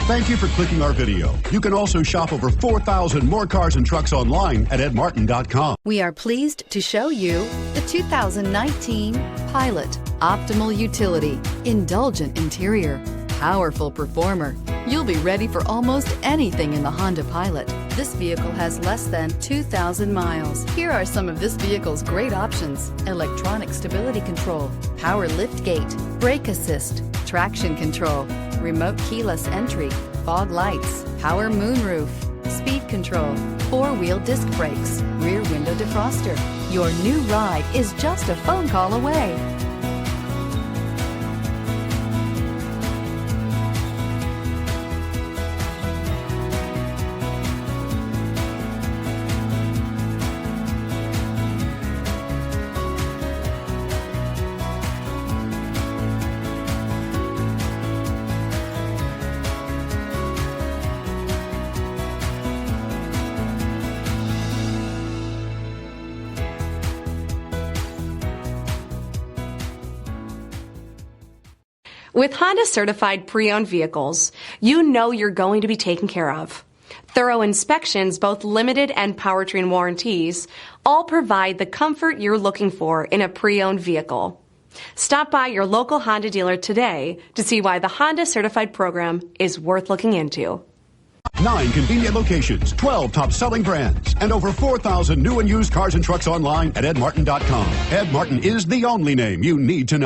Thank you for clicking our video. You can also shop over 4,000 more cars and trucks online at edmartin.com. We are pleased to show you the 2019 Pilot. Optimal utility, indulgent interior, powerful performer. You'll be ready for almost anything in the Honda Pilot. This vehicle has less than 2,000 miles. Here are some of this vehicle's great options: electronic stability control, power lift gate, brake assist, traction control, remote keyless entry, fog lights, power moonroof, speed control, four-wheel disc brakes, rear window defroster. Your new ride is just a phone call away. With Honda certified pre-owned vehicles, you know you're going to be taken care of. Thorough inspections, both limited and powertrain warranties, all provide the comfort you're looking for in a pre-owned vehicle. Stop by your local Honda dealer today to see why the Honda certified program is worth looking into. 9 convenient locations, 12 top-selling brands, and over 4,000 new and used cars and trucks online at edmartin.com. Ed Martin is the only name you need to know.